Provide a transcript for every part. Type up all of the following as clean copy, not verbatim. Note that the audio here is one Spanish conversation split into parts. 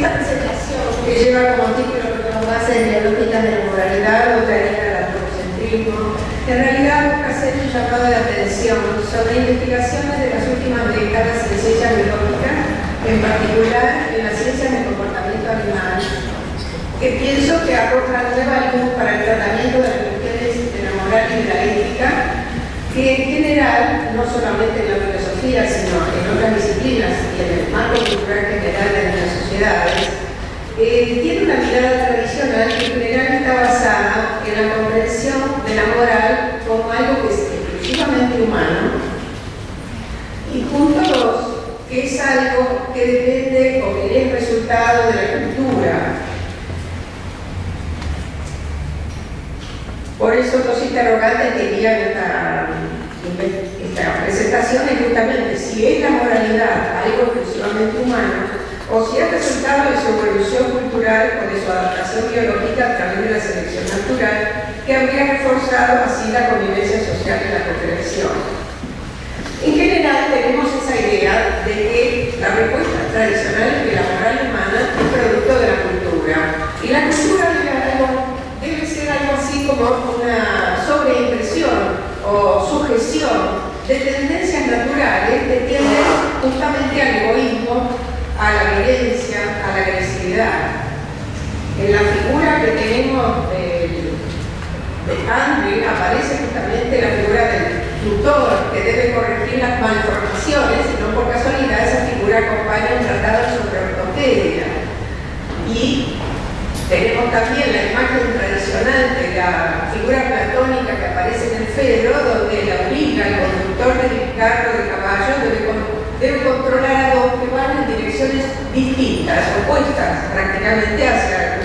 esta presentación, que lleva como título Bases dialógicas de la moralidad, otra era el antropocentrismo, en realidad busca hacer un llamado de atención sobre investigaciones de las últimas décadas en ciencias biológicas, en particular en las ciencias del comportamiento animal, que pienso que arrojan nueva luz para el tratamiento de las cuestiones de la moral y de la ética, que en general, no solamente en la filosofía, sino en otras disciplinas y en el marco cultural general de las sociedades, tiene una mirada tradicional que en general está basada en la comprensión de la moral como algo que es exclusivamente humano, y punto 2, que es algo que depende o que es resultado de la cultura. Por eso dos interrogantes que guían esta presentación es justamente si es la moralidad algo exclusivamente humano o si es resultado de su evolución cultural o de su adaptación biológica a través de la selección natural que habría reforzado así la convivencia social y la cooperación. En general tenemos esa idea de que la respuesta tradicional es que la moral humana es producto de la cultura y la cultura debe ser algo así como una sobreimpresión o sujeción de tendencias naturales que tienden justamente al egoísmo, a la violencia, a la agresividad. En la figura que tenemos de André aparece justamente la figura del tutor que debe corregir las malformaciones, y no por casualidad esa figura acompaña un tratado sobre ortopedia. Y tenemos también la imagen tradicional de la figura platónica que aparece en el Fedro, donde la obliga al conductor del carro de caballo debe controlar a dos que van en direcciones distintas, opuestas prácticamente hacia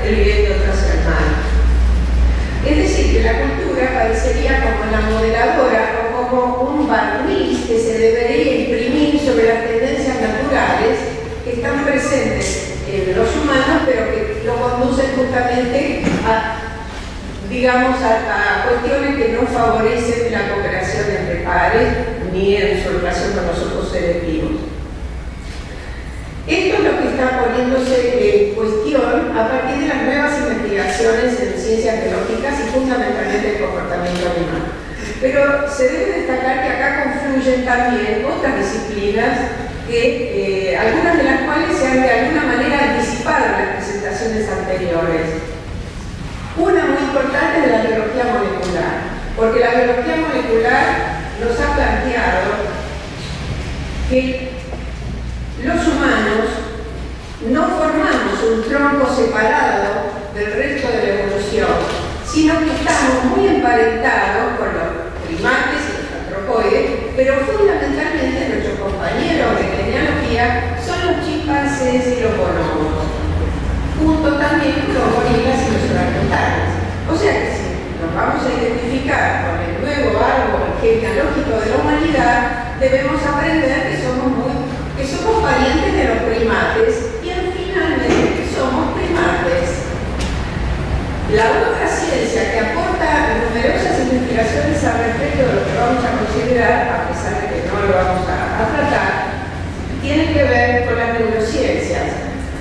el bien y otro hacia el mal. Es decir, que la cultura parecería como la modeladora o como un barniz que se debería imprimir sobre las tendencias naturales que están presentes en los humanos, pero que lo conducen justamente a, digamos, a cuestiones que no favorecen la cooperación entre pares ni en su relación con los otros seres vivos. Esto es lo que está poniéndose en cuestión a partir de las nuevas investigaciones en ciencias biológicas y fundamentalmente el comportamiento animal. Pero se debe destacar que acá confluyen también otras disciplinas que algunas de las cuales se han de alguna manera anticipado en las presentaciones anteriores. Una muy importante es la biología molecular, porque la biología molecular nos ha planteado que los humanos no formamos un tronco separado del resto de la evolución, sino que estamos muy emparentados con los primates y los antropoides, pero fundamentalmente nuestros compañeros de genealogía son los chimpancés y los bonobos, junto también con los gorilas y los orangutanes. O sea que si nos vamos a identificar con el nuevo árbol genealógico de la humanidad, debemos aprender que somos parientes de los primates y finalmente que somos primates. La otra ciencia que aporta numerosas investigaciones al respecto de lo que vamos a considerar, a pesar de que no lo vamos a tratar, tiene que ver con las neurociencias,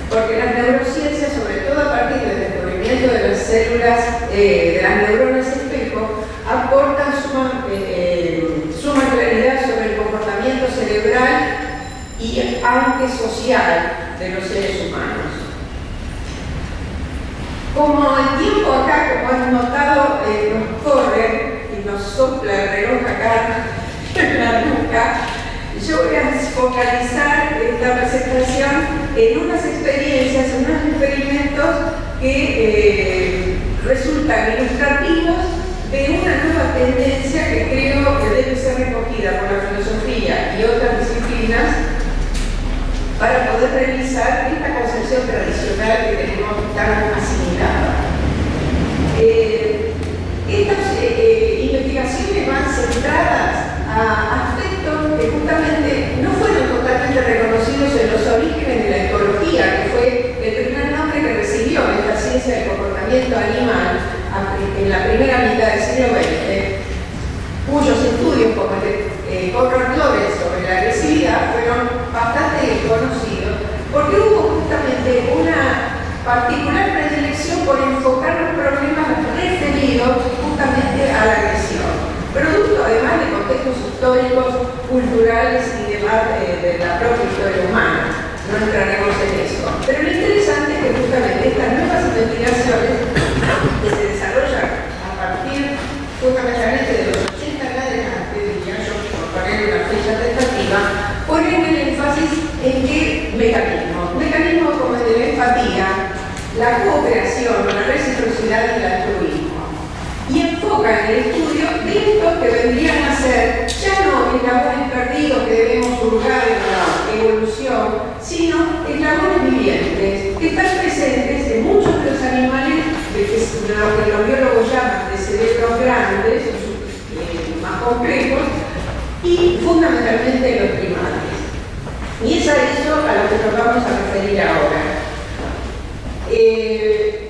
porque las neurociencias, sobre todo a partir del descubrimiento de las células, de las neuronas espejo, aportan suma claridad sobre el comportamiento cerebral y aunque social de los seres humanos. Como el tiempo acá, como han notado, nos corre y nos sopla el reloj acá en la nuca, yo voy a focalizar esta presentación en unas experiencias, en unos experimentos que resultan ilustrativos de una nueva tendencia que creo que debe ser recogida por la filosofía y otras disciplinas para poder revisar esta concepción tradicional que tenemos tan asimilada. Estas investigaciones van centradas a aspectos que justamente no fueron totalmente reconocidos en los orígenes de la ecología, que fue el primer nombre que recibió esta ciencia del comportamiento animal en la primera mitad del siglo XX, cuyos estudios como el de Conrad Lorenz sobre la agresividad fueron bastante conocidos, porque hubo justamente culturales y demás de la propia historia humana. No entraremos en eso. Pero lo interesante es que justamente estas nuevas investigaciones que se desarrollan a partir fundamentalmente de los 80 en adelante, diría yo, por poner una fecha tentativa, ponen el énfasis en qué mecanismos. Mecanismos como el de la empatía, la cooperación, la reciprocidad y el altruismo. Y enfocan el estudio de estos que vendrían a ser ya no eslabones perdidos que debemos hurgar en la evolución, sino eslabones vivientes que están presentes en muchos de los animales de lo que los biólogos llaman de cerebros grandes, más complejos, y fundamentalmente en los primates. Y es a eso a lo que nos vamos a referir ahora.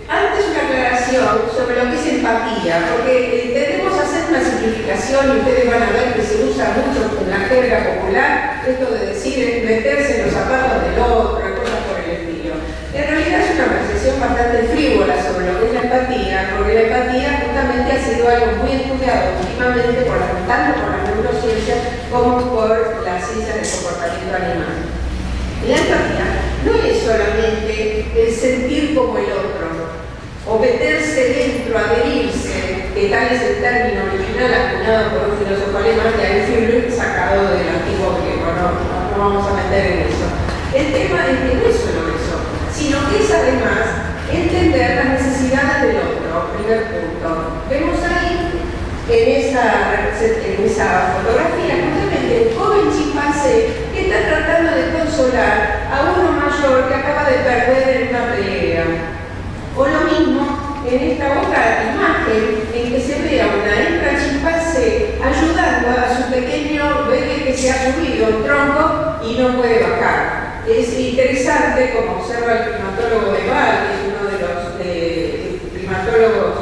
Antes una aclaración sobre lo que es empatía, porque tendemos a hacer una simplificación y ustedes van a ver que se usa mucho en la jerga popular esto de decir meterse en los zapatos del otro, cosas por el estilo. En realidad es una percepción bastante frívola sobre lo que es la empatía, porque la empatía justamente ha sido algo muy estudiado últimamente tanto por las neurociencias como por las ciencias del comportamiento animal. La empatía no es solamente el sentir como el otro, o meterse dentro, adherirse, que tal es el término original acuñado por un filósofo alemán que hay un sacado del antiguo griego, no vamos a meter en eso. El tema es que no es solo eso, sino que es además entender las necesidades del otro, primer punto. Vemos ahí, en esa fotografía, justamente el joven chimpancé que está tratando de consolar a uno mayor que acaba de perder en una pelea. O lo mismo en esta otra imagen en que se ve a una hembra chimpancé ayudando a su pequeño bebé que se ha subido al tronco y no puede bajar. Es interesante, como observa el primatólogo de Val, que es uno de los primatólogos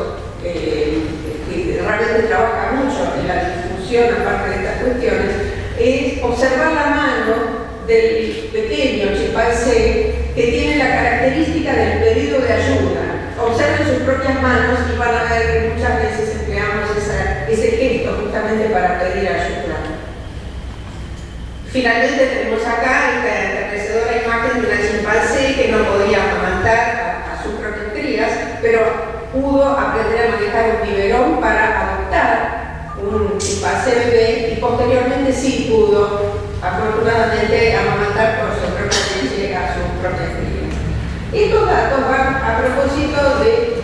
que realmente trabaja mucho en la difusión, aparte de estas cuestiones, es observar la mano del pequeño chimpancé que tiene la característica del pedido de ayuda. Observen sus propias manos y van a ver que muchas veces empleamos ese gesto justamente para pedir ayuda. Finalmente tenemos acá esta enternecedora imagen de una chimpancé que no podía amamantar a sus propias crías, pero pudo aprender a manejar un biberón para adoptar un chimpancé bebé y posteriormente sí pudo, afortunadamente, amamantar por su propia leche a sus propias crías. Estos datos van a propósito de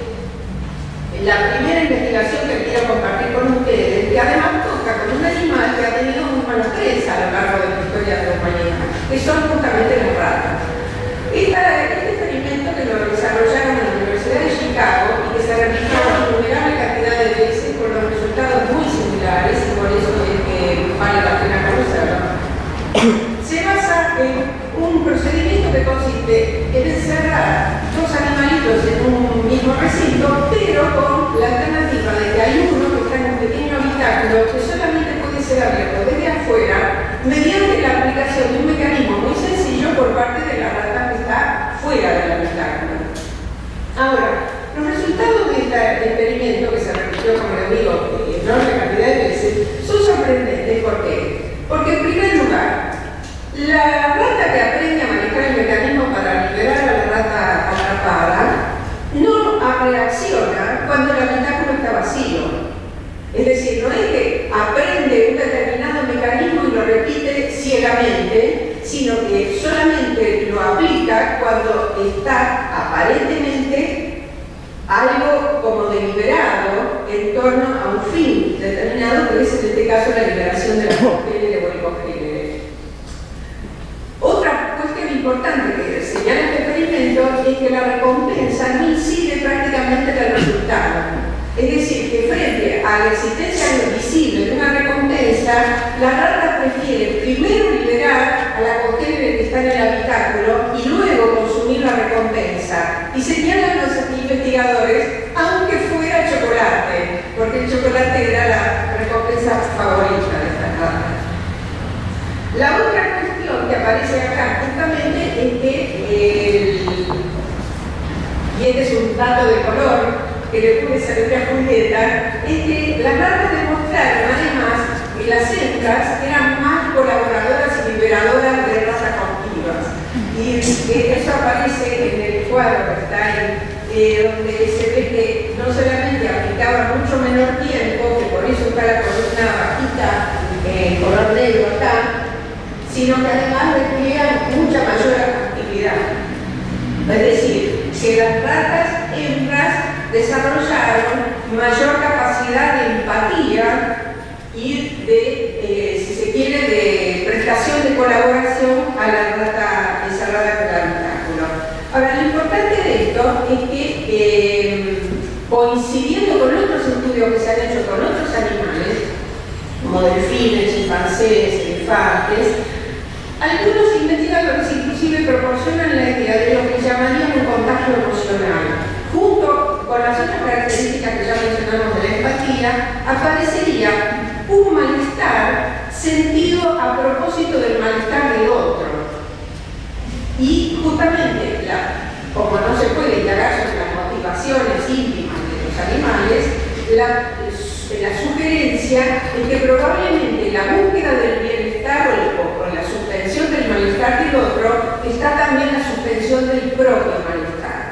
la primera investigación que quiero compartir con ustedes, que además toca con un animal que ha tenido muy mala prensa a lo largo de la historia de la humanidad, que son justamente las ratas. Este experimento que lo desarrollaron en la Universidad de Chicago y que se repitió innumerable cantidad de veces con los resultados muy similares, y por eso es que vale la pena conocerlo, se basa en un procedimiento que consiste en encerrar dos animalitos en un mismo recinto, pero con la alternativa de que hay uno que está en un pequeño habitáculo que solamente puede ser abierto desde afuera mediante la aplicación de un mecanismo muy sencillo por parte de la rata que está fuera del habitáculo. Ahora, los resultados de este experimento, que se repitió, como les digo, enorme cantidad de veces, son sorprendentes. ¿Por qué? Porque en primer lugar, la rata que aprende a manejar el mecanismo para liberar a la rata atrapada no reacciona cuando el habitáculo está vacío. Es decir, no es que aprende un determinado mecanismo y lo repite ciegamente, sino que solamente lo aplica cuando está aparentemente algo como deliberado en torno a un fin determinado, que es en este caso la liberación de la cogénere o el cogénere. Otra cuestión importante que señala este experimento es que la recompensa no incide prácticamente en el resultado. Es decir, que frente a la existencia visible de una recompensa, la rata prefiere primero liberar a la cogénere que está en el habitáculo y luego consumir la recompensa. Y señalan los investigadores, aunque fuera chocolate, porque el chocolate era la recompensa favorita de estas ratas. La otra cuestión que aparece acá justamente es que, y este es un dato de color que le pude salir a Julieta, es que las ratas demostraron además que las hembras eran más colaboradoras aparece en el cuadro que está ahí, donde se ve que no solamente aplicaba mucho menor tiempo, que por eso está la columna bajita en color negro acá, sino que además requerían mucha mayor actividad. Es decir, que las ratas hembras desarrollaron mayor capacidad de empatía y de, si se quiere, de prestación de colaboración a la rata encerrada con el habitáculo. Ahora, lo importante de esto es que, coincidiendo con otros estudios que se han hecho con otros animales, como delfines, chimpancés, elefantes, algunos investigadores inclusive proporcionan la idea de lo que llamarían un contagio emocional. Junto con las otras características que ya mencionamos de la empatía, aparecería un malestar sentido a propósito del malestar del otro. Y justamente, como no se puede indagar sobre las motivaciones íntimas de los animales, la sugerencia es que probablemente la búsqueda del bienestar o la suspensión del malestar del otro está también la suspensión del propio malestar.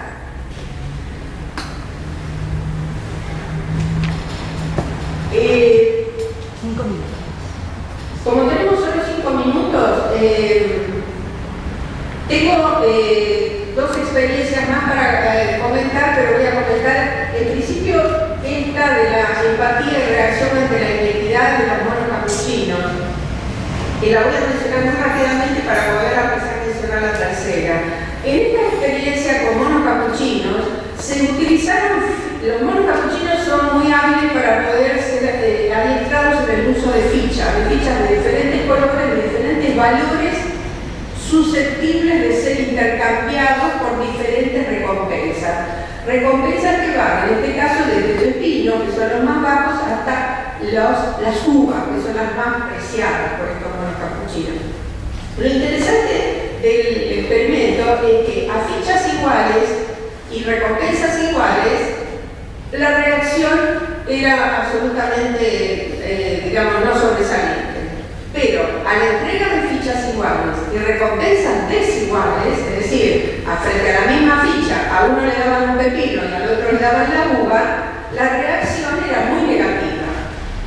Como tenemos solo 5 minutos, tengo dos experiencias más para comentar, pero voy a comentar en principio esta de la empatía y reacción ante la identidad de los monos capuchinos. Y la voy a mencionar muy rápidamente para poder empezar a mencionar la tercera. En esta experiencia con monos capuchinos se utilizaron, los monos capuchinos son muy hábiles para poder ser adiestrados en el uso de fichas de diferentes colores, de diferentes valores, susceptibles de ser intercambiados por diferentes recompensas. Recompensas que van, en este caso, desde el pino, que son los más bajos, hasta las uvas, que son las más preciadas por estos monos capuchinos. Lo interesante del experimento es que a fichas iguales y recompensas iguales, la reacción era absolutamente, digamos, no sobresaliente. Pero a la entrega de fichas iguales y recompensas desiguales, es decir, frente a la misma ficha, a uno le daban un pepino y al otro le daban la uva, la reacción era muy negativa.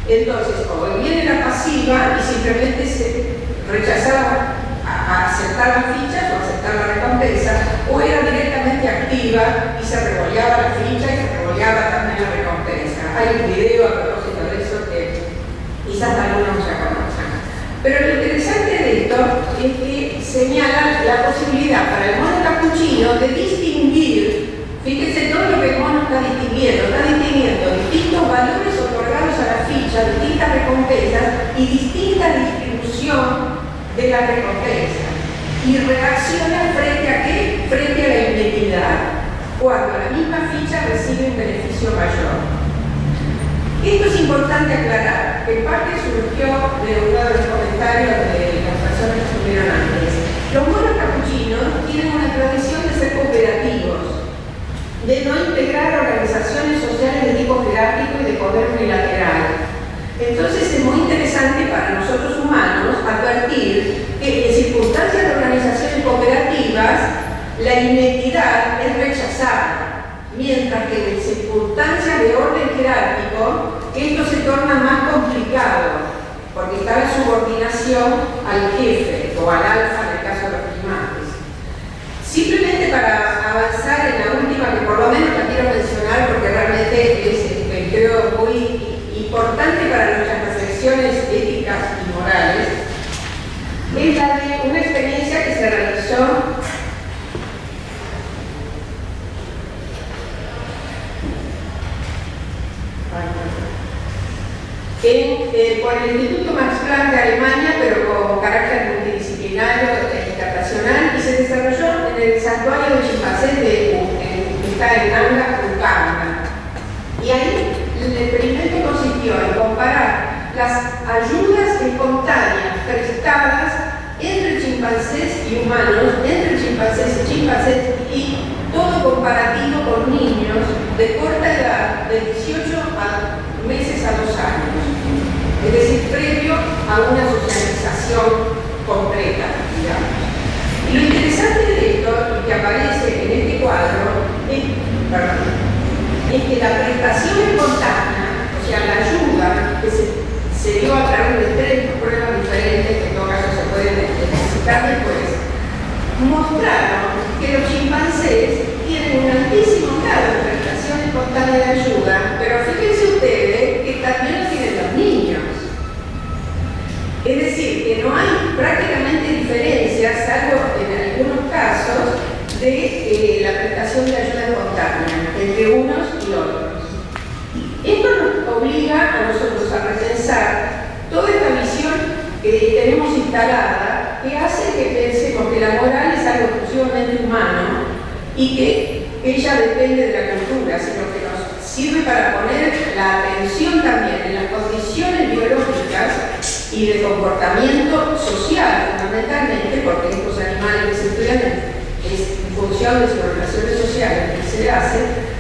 Entonces, o bien era pasiva y simplemente se rechazaba a aceptar las fichas o aceptar la recompensa, o era directamente activa y se revoleaba la ficha y se revoleaba también la recompensa. Hay un video a propósito de eso que quizás algunos ya conocen. Pero lo interesante de esto es que señala la posibilidad para el mono capuchino de distinguir, fíjense todo lo que el mono está distinguiendo distintos valores otorgados a la ficha, distintas recompensas y distinta distribución de la recompensa. Y reacciona frente a qué? Frente a la inmenidad, cuando la misma ficha recibe un beneficio mayor. Esto es importante aclarar, que en parte surgió de uno de los comentarios de las personas que estuvieron antes. Los monos capuchinos tienen una tradición de ser cooperativos, de no integrar organizaciones sociales de tipo jerárquico y de poder unilateral. Entonces es muy interesante para nosotros humanos advertir que en circunstancias de organizaciones cooperativas la identidad es rechazada. Mientras que en circunstancias de orden jerárquico, esto se torna más complicado, porque está la subordinación al jefe o al alfa en el caso de los primates. Simplemente para avanzar en la última, que por lo menos la quiero mencionar porque realmente es, creo, muy importante para nuestras reflexiones éticas y morales, es la de una experiencia que se realizó por el Instituto Max Planck de Alemania, pero con carácter multidisciplinario e internacional, y se desarrolló en el santuario de chimpancés que está en Nanga, Uganda. Y ahí el experimento consistió en comparar las ayudas espontáneas prestadas entre chimpancés y humanos, entre chimpancés y todo comparativo con niños de corta edad, de 18 meses a 2 años. Es decir, previo a una socialización completa, digamos. Y lo interesante de esto, y que aparece en este cuadro es que la prestación espontánea, o sea, la ayuda que se dio a través de 3 pruebas diferentes, que en todo caso se pueden necesitar después, mostraron que los chimpancés tienen un altísimo grado de prestación espontánea de ayuda, pero fíjense ustedes que también lo tienen los niños. Es decir, que no hay prácticamente diferencias, salvo en algunos casos, de la prestación de ayuda espontánea entre unos y otros. Esto nos obliga a nosotros a repensar toda esta visión que tenemos instalada, que hace que pensemos que la moral es algo exclusivamente humano y que ella depende de la cultura, sino que nos sirve para poner la atención también en las condiciones biológicas y de comportamiento social, fundamentalmente, porque estos animales que se estudian en función de sus relaciones sociales que se hacen,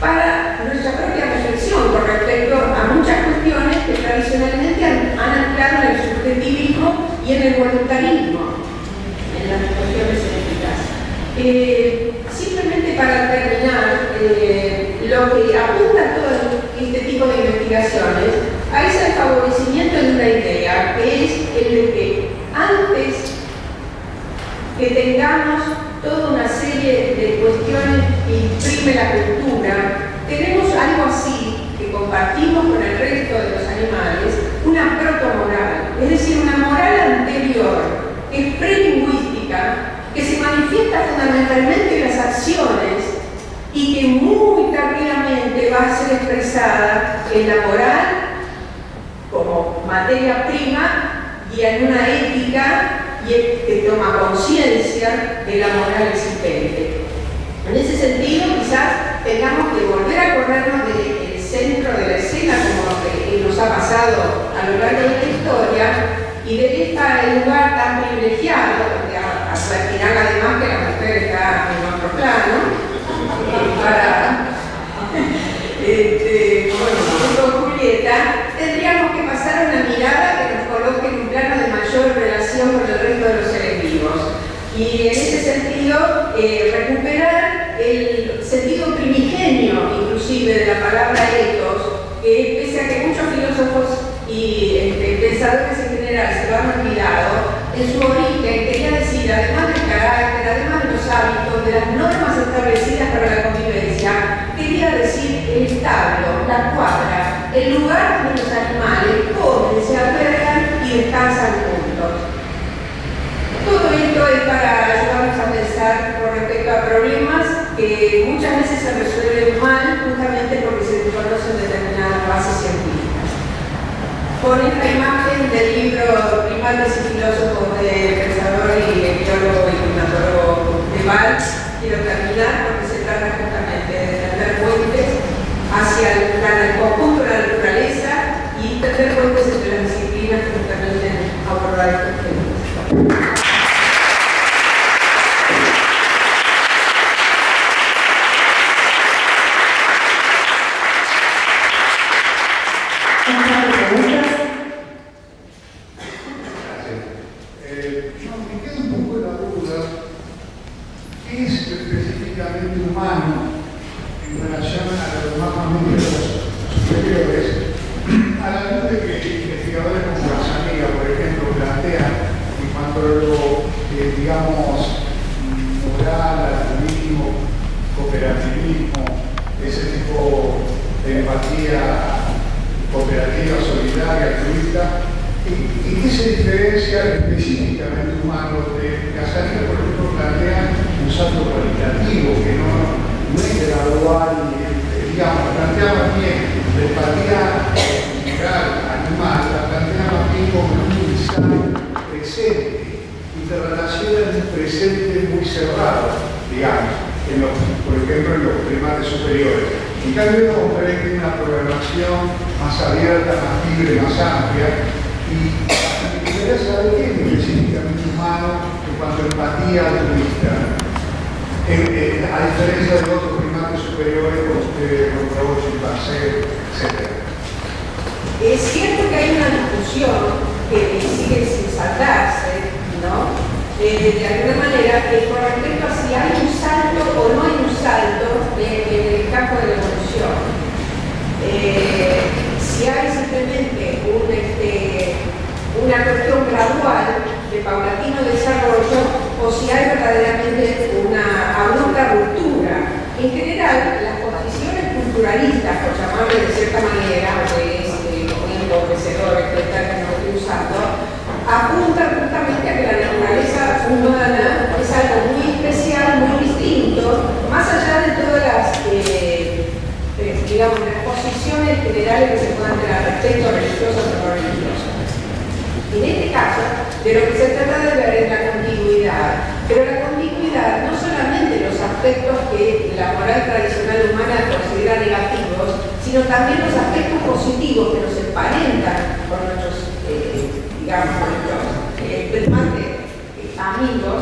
para nuestra propia reflexión con respecto a muchas cuestiones que tradicionalmente han anclado en el subjetivismo y en el voluntarismo, en las cuestiones éticas. Simplemente para terminar, lo que apunta todo este tipo de investigaciones a ese favorecimiento de una idea, que es el de que antes que tengamos toda una serie de cuestiones que imprime la cultura, tenemos algo así que compartimos con el resto de los animales, una protomoral, es decir, una moral anterior, que es prelingüística, que se manifiesta fundamentalmente en las acciones y que muy tardíamente va a ser expresada en la moral como materia prima y en una ética que toma conciencia de la moral existente. En ese sentido, quizás tengamos que volver a acordarnos del centro de la escena, como que nos ha pasado a lo largo de la historia, y de este lugar tan privilegiado, porque al final además que la mujer está en otro plano, para con Julieta, tendríamos que pasar una mirada que nos coloque en un plano de mayor relación con el resto de los seres vivos. Y en ese sentido, recuperar el sentido primigenio, inclusive, de la palabra ethos, que pese a que muchos filósofos y pensadores en general se lo han olvidado, en su origen quería decir, además del carácter, además de los hábitos, de las normas establecidas para la convivencia, quería decir el establo, la cuadra, el lugar donde los animales comen, se albergan y descansan juntos. Todo esto es para ayudarnos a pensar con respecto a problemas que muchas veces se resuelven mal justamente porque se desconocen determinadas bases científicas. Con esta imagen del libro Primates y filósofos del pensador y biólogo y primatólogo de Val, quiero terminar porque se trata justamente de tender puentes hacia el conjunto de la naturaleza y tender puentes entre las disciplinas que nos permiten abordar estos temas. Es cierto que hay una discusión que sigue sin saldarse, ¿no? De alguna manera, con respecto a si hay un salto o no hay un salto en el campo de la evolución. Si hay simplemente una cuestión gradual de paulatino desarrollo o si hay verdaderamente una abrupta ruptura. En general, las posiciones culturalistas, por llamarle de cierta manera, muy empobrecedores que el término que estoy usando, apuntan justamente a que la naturaleza humana es algo muy especial, muy distinto, más allá de todas las digamos, las posiciones generales que se puedan tener respecto a religiosas o no religiosas. En este caso, de lo que se trata de ver es la continuidad, pero la continuidad no solamente los aspectos que la moral tradicional humana considera negativos, sino también los aspectos positivos que nos emparentan con nuestros, digamos, con nuestros amigos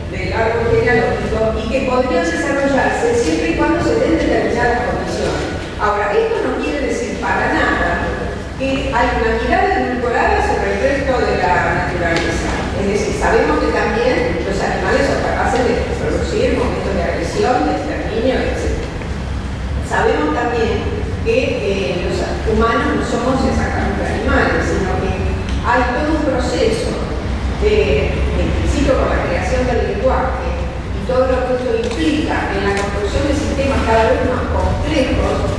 del árbol genealógico y que podrían desarrollarse siempre y cuando se den determinadas condiciones. Ahora, esto no quiere decir para nada que hay una mirada edulcorada sobre el resto de la naturaleza. Es decir, sabemos que también los animales son capaces de producir momentos de agresión, de exterminio, etc. Sabemos también que los humanos no somos exactamente animales, sino que hay todo un proceso en principio con la creación del lenguaje y todo lo que esto implica en la construcción de sistemas cada vez más complejos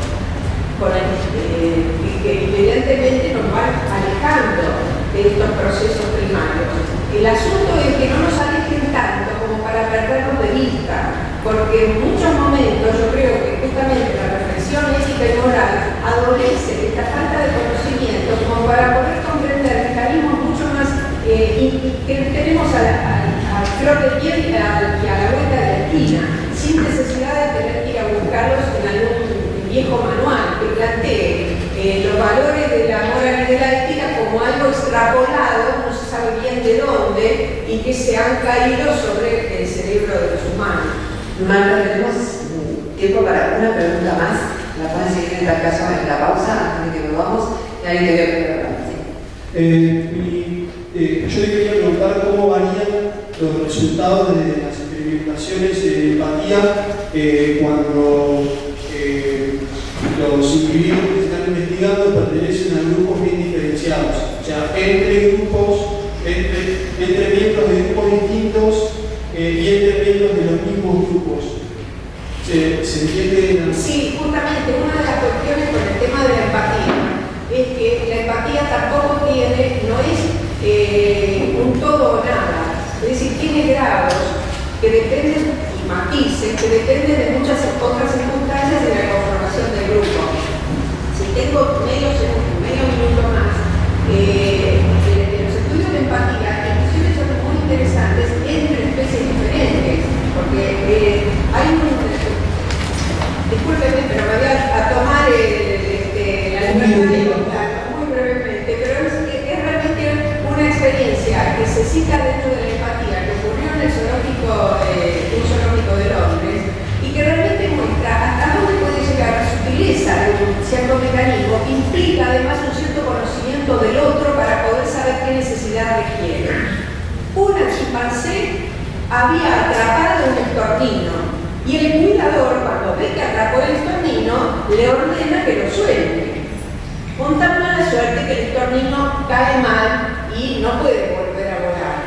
que evidentemente nos van alejando de estos procesos primarios. El asunto es que no nos alejen tanto como para perdernos de vista, porque en muchos momentos yo creo que justamente la reflexión ética y moral adolece de esta falta de conocimiento como para poder comprender mecanismos mucho más que tenemos a flor de piel y a la vuelta de la esquina, sin necesidad de tener que ir a buscarlos en algún viejo manual que plantee los valores de la moral y de la ética como algo extrapolado, no se sabe bien de dónde, y que se han caído sobre el cerebro de los humanos. Marta, tenemos tiempo para una pregunta más. La pueden seguir en tal caso en la pausa antes de que volvamos. Y ahí te voy a preguntar. Yo le quería preguntar cómo varían los resultados de las experimentaciones de empatía cuando los individuos que se están investigando pertenecen a grupos bien diferenciados, o sea, entre grupos, entre miembros de grupos distintos y entre miembros de los mismos grupos. ¿Se entiende? Sí, justamente una de las cuestiones con el tema de la empatía es que la empatía tampoco no es un todo o nada, es decir, tiene grados que dependen y matices que dependen de muchas otras circunstancias de la conformación del grupo. Si tengo medio minuto más, los estudios de empatía, las discusiones son muy interesantes entre especies diferentes, porque hay discúlpenme, pero me voy a tomar la libertad de contar muy brevemente, pero es realmente una experiencia que se cita dentro de la empatía, que ocurrió en el zoológico, un zoológico de Londres, y que realmente muestra hasta dónde puede llegar la sutileza de un cierto mecanismo que implica además un cierto conocimiento del otro para poder saber qué necesidad requiere. Una chimpancé había atrapado un estornino y el cuidador, cuando ve que atrapó el estornino, le ordena que lo suelte. Con tan mala suerte que el estornino cae mal y no puede volver a volar.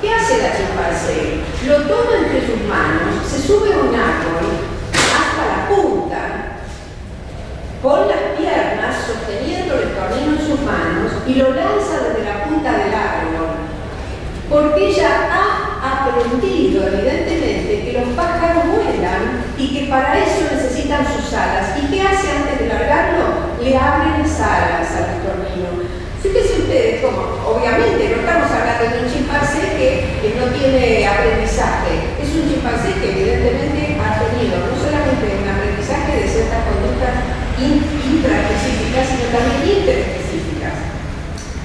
¿Qué hace la chimpancé? Lo toma entre sus manos, se sube a un árbol hasta la punta, con las piernas sosteniendo el estornino en sus manos y lo lanza desde la punta del árbol. Porque ella ha aprendido, evidentemente, que los pájaros vuelan y que para eso necesitan sus alas. ¿Y qué hace antes de largarlo? Le abre las alas al estornino. Fíjense ustedes cómo, obviamente, no estamos hablando de un chimpancé que no tiene aprendizaje. Es un chimpancé que evidentemente ha tenido no solamente un aprendizaje de ciertas conductas intraespecíficas, sino también interespecíficas.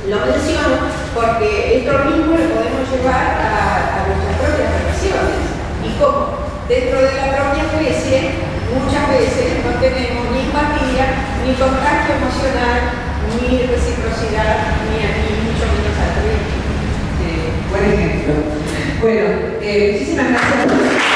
Lo menciono porque esto mismo lo podemos llevar a nuestras propias relaciones. Y como dentro de la propia especie, muchas veces no tenemos ni empatía, ni contacto emocional, ni reciprocidad, ni mucho menos altruismo. Buen ejemplo. Bueno, muchísimas gracias.